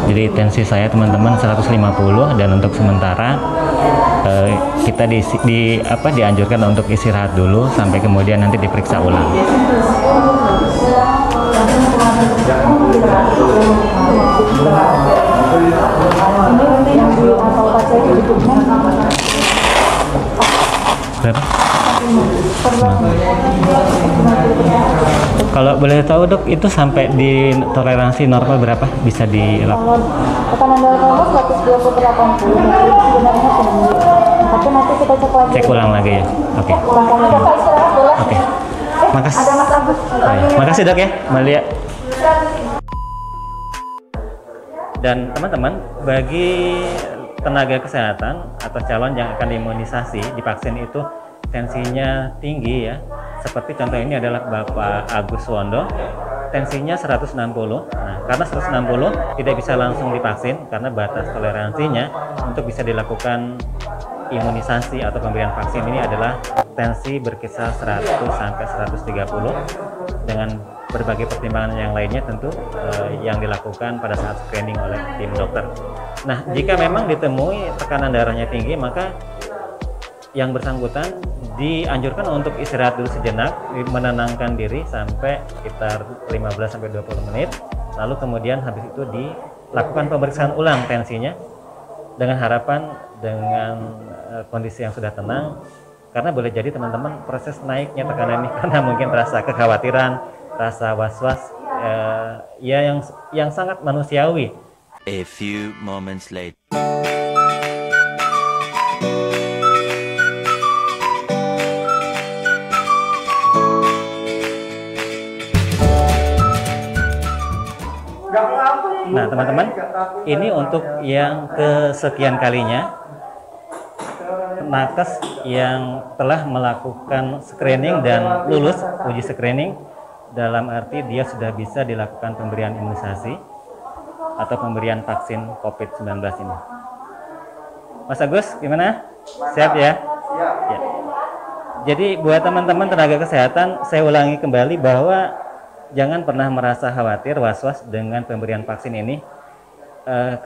Jadi tensi saya teman-teman 150, dan untuk sementara kita dianjurkan untuk istirahat dulu sampai kemudian nanti diperiksa ulang. Berapa? Kalau boleh tahu dok, itu sampai di toleransi normal berapa bisa dilakukan? Tekanan darah normal 120/80 itu sebenarnya tinggi. Tapi nanti kita cek lagi. Cek ulang lagi ya. Oke. Oke. Makasih. Ada Mas Agus. Makasih dok ya, Malia. Dan teman-teman, bagi tenaga kesehatan atau calon yang akan diimunisasi, divaksin itu tensinya tinggi ya. Seperti contoh ini adalah Bapak Agus Wondo, tensinya 160. Nah, karena 160 tidak bisa langsung divaksin karena batas toleransinya untuk bisa dilakukan imunisasi atau pemberian vaksin ini adalah tensi berkisar 100 sampai 130 dengan berbagai pertimbangan yang lainnya tentu yang dilakukan pada saat screening oleh tim dokter. Nah, jika memang ditemui tekanan darahnya tinggi, maka yang bersangkutan dianjurkan untuk istirahat dulu sejenak, menenangkan diri sampai sekitar 15 sampai 20 menit. Lalu kemudian habis itu dilakukan pemeriksaan ulang tensinya dengan harapan dengan kondisi yang sudah tenang, karena boleh jadi teman-teman proses naiknya tekanan ini karena mungkin rasa kekhawatiran, rasa was-was ya yang sangat manusiawi. A few moments later. Nah teman-teman, ini untuk yang kesekian kalinya nakes yang telah melakukan screening dan lulus uji screening, dalam arti dia sudah bisa dilakukan pemberian imunisasi atau pemberian vaksin COVID-19 ini. Mas Agus, gimana? Siap ya? Ya. Jadi buat teman-teman tenaga kesehatan, saya ulangi kembali bahwa jangan pernah merasa khawatir, was-was dengan pemberian vaksin ini.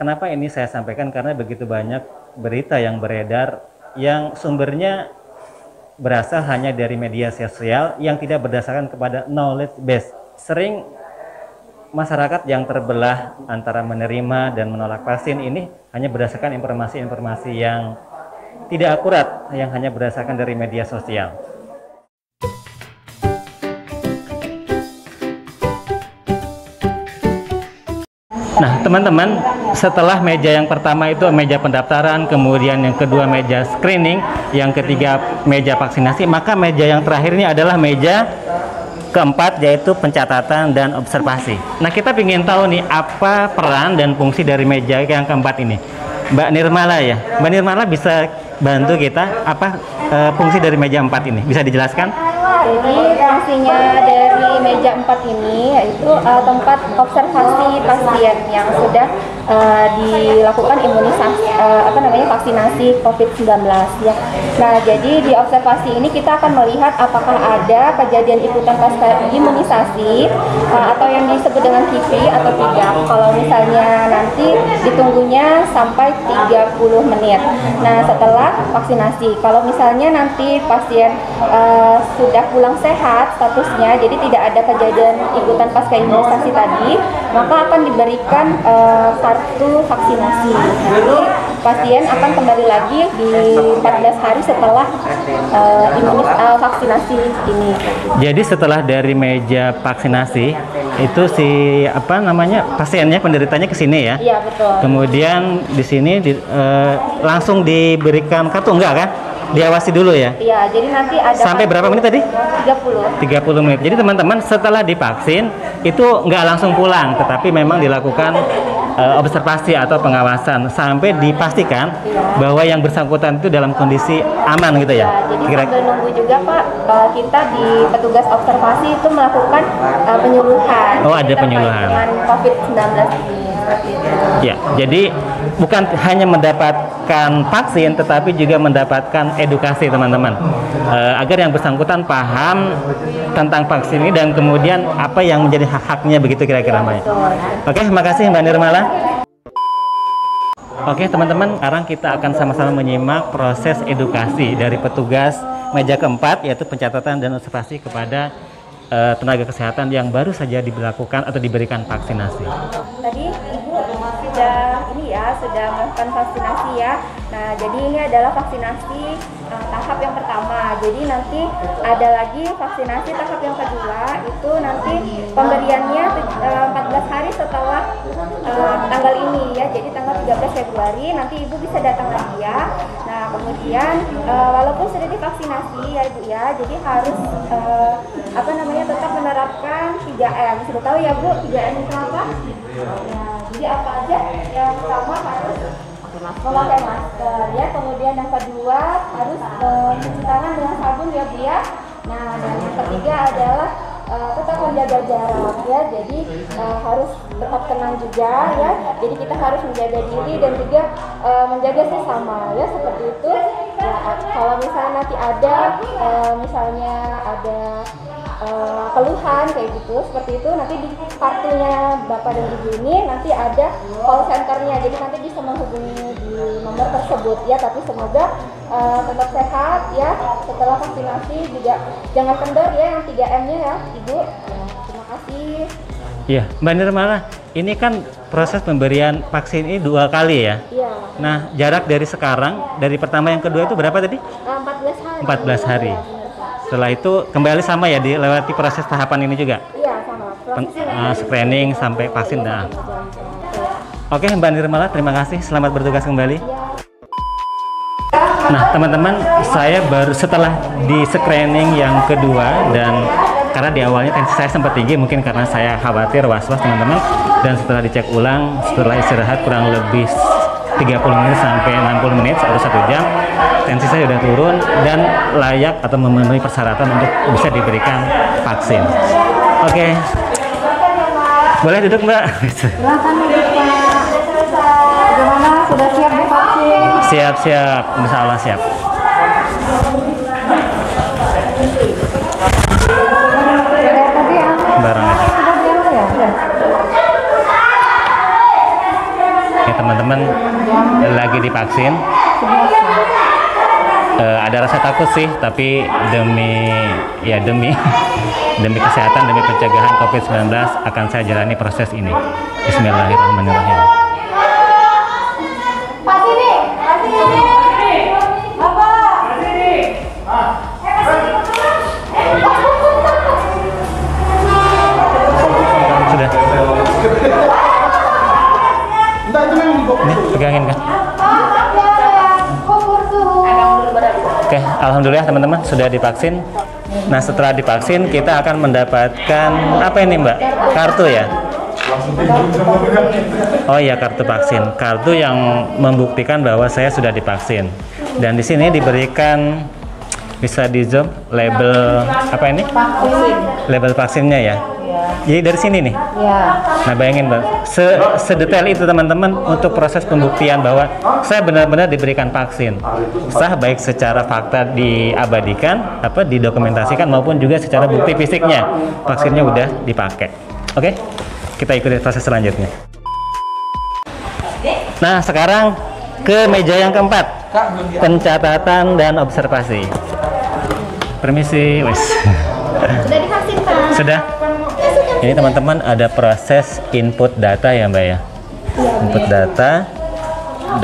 Kenapa ini saya sampaikan? Karena begitu banyak berita yang beredar yang sumbernya berasal hanya dari media sosial yang tidak berdasarkan kepada knowledge base. Sering masyarakat yang terbelah antara menerima dan menolak vaksin ini hanya berdasarkan informasi-informasi yang tidak akurat, yang hanya berdasarkan dari media sosial. Nah teman-teman, setelah meja yang pertama itu meja pendaftaran, kemudian yang kedua meja screening, yang ketiga meja vaksinasi, maka meja yang terakhir ini adalah meja keempat, yaitu pencatatan dan observasi. Nah kita ingin tahu nih apa peran dan fungsi dari meja yang keempat ini. Mbak Nirmala ya, Mbak Nirmala bisa bantu kita apa fungsi dari meja 4 ini, bisa dijelaskan? Jadi fungsinya dari meja 4 ini yaitu tempat observasi pasien yang sudah dilakukan imunisasi vaksinasi COVID-19 ya. Nah, jadi di observasi ini kita akan melihat apakah ada kejadian ikutan pasca imunisasi atau yang disebut dengan KIPI atau tidak. Kalau misalnya nanti ditunggunya sampai 30 menit. Nah, setelah vaksinasi, kalau misalnya nanti pasien sudah pulang sehat statusnya, jadi tidak ada kejadian ikutan pasca imunisasi tadi, maka akan diberikan kartu vaksinasi. Jadi pasien akan kembali lagi di 14 hari setelah vaksinasi ini. Jadi setelah dari meja vaksinasi itu pasiennya, penderitanya ke sini ya? Iya betul. Kemudian di sini langsung diberikan kartu enggak kan? Diawasi dulu ya? Iya, jadi nanti ada sampai berapa menit tadi? 30 menit. Jadi teman-teman setelah divaksin itu nggak langsung pulang, tetapi memang dilakukan observasi atau pengawasan sampai dipastikan bahwa yang bersangkutan itu dalam kondisi aman gitu ya? Jadi sambil nunggu juga Pak, kita di petugas observasi itu melakukan penyuluhan. Oh, ada penyuluhan. dengan COVID-19 ini. Ya, jadi bukan hanya mendapatkan vaksin, tetapi juga mendapatkan edukasi teman-teman, agar yang bersangkutan paham tentang vaksin ini dan kemudian apa yang menjadi hak-haknya begitu kira-kira Mbak. Oke, makasih Mbak Nirmala. Oke teman-teman, sekarang kita akan sama-sama menyimak proses edukasi dari petugas meja keempat, yaitu pencatatan dan observasi kepada tenaga kesehatan yang baru saja diberlakukan atau diberikan vaksinasi. Tadi Ibu sudah melakukan vaksinasi ya. Nah, jadi ini adalah vaksinasi tahap yang pertama. Jadi nanti ada lagi vaksinasi tahap yang kedua, itu nanti pemberiannya 14 hari setelah tanggal ini ya. Jadi tanggal 13 Februari nanti Ibu bisa datang lagi ya. Nah, kemudian walaupun sudah divaksinasi ya Ibu ya, jadi harus tetap menerapkan 3M. Sudah tahu ya Bu, 3M itu apa? Ya, jadi apa aja? Yang pertama harus memakai masker ya, kemudian yang kedua harus mencuci tangan dengan sabun ya Bu ya. Nah, dan yang ketiga adalah tetap menjaga jarak ya, jadi harus tetap tenang juga ya. Jadi kita harus menjaga diri dan juga menjaga sesama ya, seperti itu. Ya, kalau misalnya nanti ada keluhan kayak gitu, seperti itu nanti di kartunya Bapak dan Ibu ini nanti ada call centernya, jadi nanti bisa menghubungi di nomor tersebut ya. Tapi semoga tetap sehat ya setelah vaksinasi, juga jangan kendor ya yang 3M-nya ya Ibu. Ya, terima kasih. Iya, Mbak Nirmala, ini kan proses pemberian vaksin ini 2 kali ya? Iya. Nah, jarak dari sekarang, dari pertama yang kedua itu berapa tadi? 14 hari. 14 hari. Setelah itu kembali sama ya, dilewati proses tahapan ini juga? Iya, sama. Screening sampai vaksin. Nah. Oke, Mbak Nirmala, terima kasih. Selamat bertugas kembali. Nah, teman-teman, saya baru setelah di screening yang kedua, dan karena di awalnya tensi saya sempat tinggi, mungkin karena saya khawatir was-was teman-teman, dan setelah dicek ulang, setelah istirahat kurang lebih 30 menit sampai 60 menit atau 1 jam, tensi saya sudah turun dan layak atau memenuhi persyaratan untuk bisa diberikan vaksin. Oke. Boleh duduk Mbak? Silakan duduk Pak. Bagaimana, sudah siap divaksin? Siap, insya Allah siap. Barang aja. Ya teman-teman, lagi divaksin. Ada rasa takut sih, tapi demi kesehatan, demi pencegahan COVID-19 akan saya jalani proses ini. Bismillahirrahmanirrahim. Sudah. Nih, pegangin kan? Oke, alhamdulillah teman-teman sudah divaksin. Nah, setelah divaksin kita akan mendapatkan apa ini Mbak? Kartu ya? Oh iya, kartu vaksin. Kartu yang membuktikan bahwa saya sudah divaksin. Dan di sini diberikan, bisa di zoom, label apa ini? Vaksin. Label vaksinnya ya? Jadi dari sini nih. Ya. Nah, bayangin Bang, sedetail itu teman-teman untuk proses pembuktian bahwa saya benar-benar diberikan vaksin. Sah baik secara fakta diabadikan, didokumentasikan, maupun juga secara bukti fisiknya vaksinnya udah dipakai. Oke? Kita ikuti proses selanjutnya. Nah, sekarang ke meja yang keempat, pencatatan dan observasi. Permisi, wes. Sudah divaksin Pak? Sudah. Ini teman-teman ada proses input data ya Mbak ya. Input data,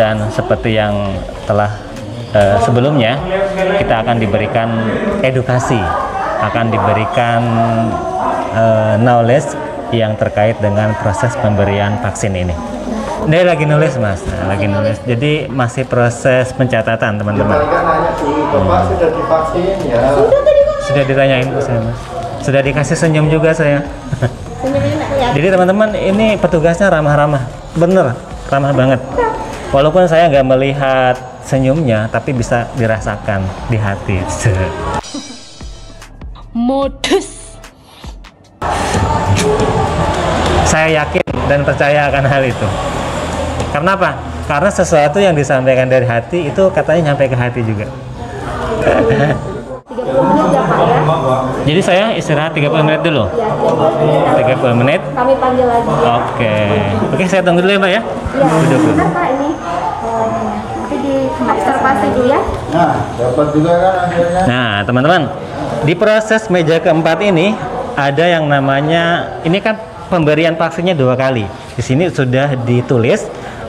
dan seperti yang telah sebelumnya, kita akan diberikan edukasi, akan diberikan knowledge yang terkait dengan proses pemberian vaksin ini. Dia lagi nulis Mas, lagi nulis. Jadi masih proses pencatatan teman-teman. Sudah divaksin ya? Sudah ditanyain saya Mas. Sudah dikasih senyum juga saya. Jadi teman-teman, ini petugasnya ramah-ramah, bener ramah banget. Walaupun saya nggak melihat senyumnya, tapi bisa dirasakan di hati. Modus. Saya yakin dan percaya akan hal itu. Karena apa? Karena sesuatu yang disampaikan dari hati itu katanya nyampe ke hati juga. 30 menit ya Pak ya? Jadi saya istirahat 30 menit dulu. Ya, 30 menit. kami panggil lagi. Oke, saya tunggu dulu ya Mbak ya. Iya, benar Pak ini. Nanti diobservasi dulu ya. Nah, dapat juga kan hasilnya. Nah, teman-teman, di proses meja keempat ini ada yang namanya, ini kan pemberian vaksinnya 2 kali. Di sini sudah ditulis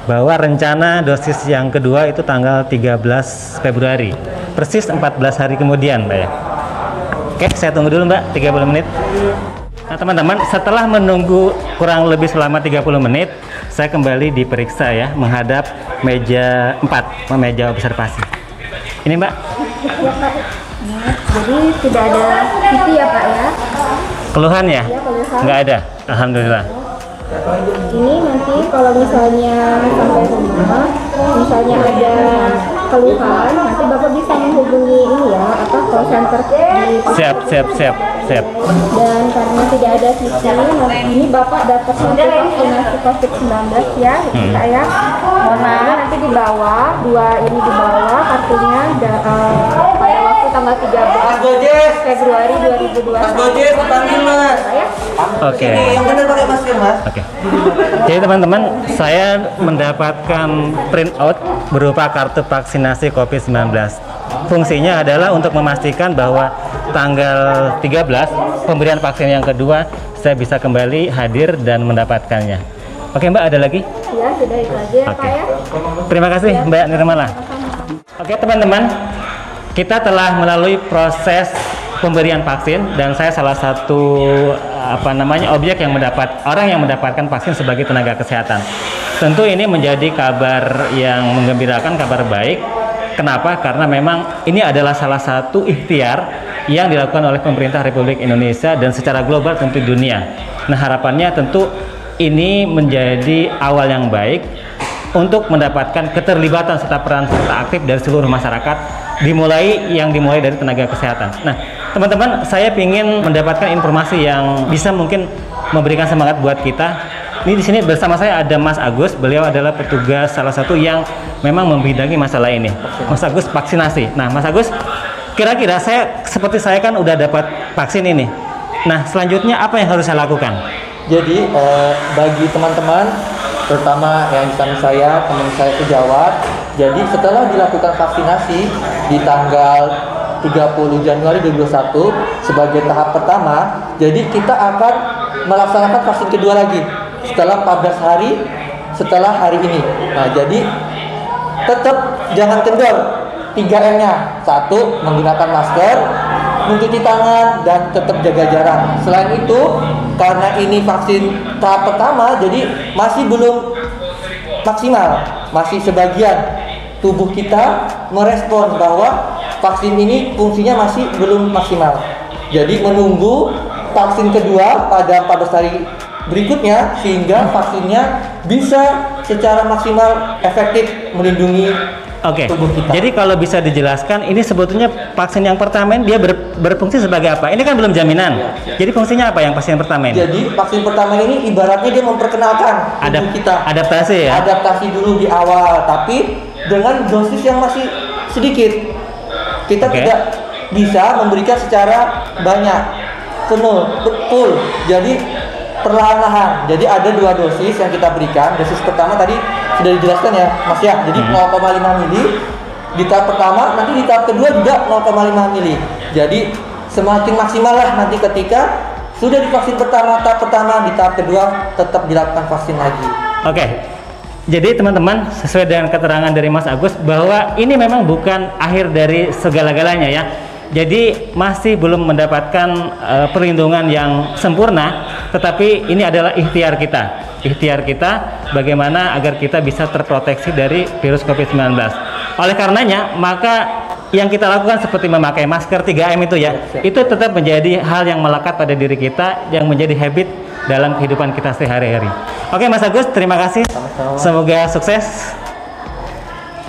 bahwa rencana dosis yang kedua itu tanggal 13 Februari. Persis 14 hari kemudian, Mbak ya. Oke, saya tunggu dulu Mbak, 30 menit. Nah, teman-teman, setelah menunggu kurang lebih selama 30 menit, saya kembali diperiksa ya, menghadap meja 4, meja observasi. Ini Mbak. Ya Pak. Jadi tidak ada pipi ya Pak ya? Keluhan ya? Iya, keluhan. Nggak ada, alhamdulillah. Ini nanti kalau misalnya sampai rumah, misalnya ada keluhan, nanti Bapak bisa menghubungi ini ya, apa call center di Siap. Dan karena tidak ada sisi, ini Bapak dapat vaksinasi COVID-19 ya, Kak ya. Nanti di bawah, ini di bawah kartunya pada waktu tanggal 13 Februari 2021. Ya. Oke. Yang benar pakai masker, Mas. Oke. Jadi teman-teman, saya mendapatkan printout berupa kartu vaksinasi COVID-19. Fungsinya adalah untuk memastikan bahwa tanggal 13 pemberian vaksin yang kedua saya bisa kembali hadir dan mendapatkannya. Oke Mbak, ada lagi? Ya, sudah itu aja ya Pak ya. Terima kasih Mbak Nirmala. Oke teman-teman, kita telah melalui proses pemberian vaksin dan saya salah satu objek yang orang yang mendapatkan vaksin sebagai tenaga kesehatan. Tentu ini menjadi kabar yang menggembirakan, kabar baik. Kenapa? Karena memang ini adalah salah satu ikhtiar yang dilakukan oleh pemerintah Republik Indonesia dan secara global tentu dunia. Nah, harapannya tentu ini menjadi awal yang baik untuk mendapatkan keterlibatan serta peran serta aktif dari seluruh masyarakat, dimulai dari tenaga kesehatan. Nah, teman-teman, saya ingin mendapatkan informasi yang bisa mungkin memberikan semangat buat kita. Ini di sini bersama saya ada Mas Agus, beliau adalah petugas salah satu yang memang membidangi masalah ini. Mas Agus vaksinasi. Nah, Mas Agus, kira-kira seperti saya kan udah dapat vaksin ini. Nah, selanjutnya apa yang harus saya lakukan? Jadi bagi teman-teman, terutama yang di samping saya, teman saya sejawat, jadi setelah dilakukan vaksinasi di tanggal 30 Januari 2021 sebagai tahap pertama, jadi kita akan melaksanakan vaksin kedua lagi setelah 14 hari setelah hari ini. Nah, jadi tetap jangan kendor 3M-nya. 1. Menggunakan masker, mencuci tangan, dan tetap jaga jarak. Selain itu, karena ini vaksin tahap pertama, jadi masih belum maksimal. Masih sebagian tubuh kita merespon bahwa vaksin ini fungsinya masih belum maksimal. Jadi menunggu vaksin kedua pada 14 hari berikutnya sehingga vaksinnya bisa secara maksimal efektif melindungi tubuh kita. Jadi kalau bisa dijelaskan, ini sebetulnya vaksin yang pertama ini dia berfungsi sebagai apa? Ini kan belum jaminan. Jadi fungsinya apa yang vaksin pertama ini? Jadi vaksin pertama ini ibaratnya dia memperkenalkan tubuh kita. Adaptasi ya? Adaptasi dulu di awal, tapi dengan dosis yang masih sedikit. Kita tidak bisa memberikan secara banyak, full. Jadi perlahan-lahan. Jadi ada 2 dosis yang kita berikan. Dosis pertama tadi sudah dijelaskan ya, Mas ya. Jadi 0,5 mili di tahap pertama, nanti di tahap kedua juga 0,5 mili. Jadi semakin maksimal lah nanti ketika sudah divaksin tahap pertama, di tahap kedua tetap dilakukan vaksin lagi. Oke. Jadi teman-teman, sesuai dengan keterangan dari Mas Agus bahwa ini memang bukan akhir dari segala-galanya ya. Jadi masih belum mendapatkan perlindungan yang sempurna, tetapi ini adalah ikhtiar kita. Ikhtiar kita bagaimana agar kita bisa terproteksi dari virus COVID-19. Oleh karenanya, maka yang kita lakukan seperti memakai masker 3M itu ya, itu tetap menjadi hal yang melekat pada diri kita, yang menjadi habit dalam kehidupan kita sehari-hari. Oke Mas Agus, terima kasih. Semoga sukses.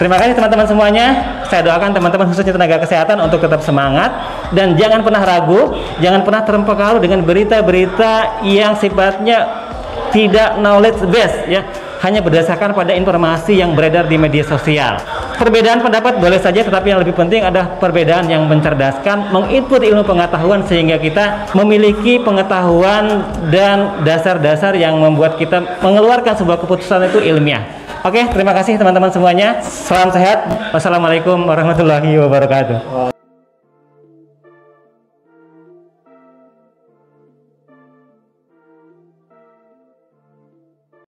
Terima kasih teman-teman semuanya. Saya doakan teman-teman khususnya tenaga kesehatan untuk tetap semangat dan jangan pernah ragu, jangan pernah terpengaruh dengan berita-berita yang sifatnya tidak knowledge based ya, hanya berdasarkan pada informasi yang beredar di media sosial. Perbedaan pendapat boleh saja, tetapi yang lebih penting adalah perbedaan yang mencerdaskan, menginput ilmu pengetahuan sehingga kita memiliki pengetahuan dan dasar-dasar yang membuat kita mengeluarkan sebuah keputusan itu ilmiah. Oke, terima kasih teman-teman semuanya. Salam sehat. Wassalamualaikum warahmatullahi wabarakatuh.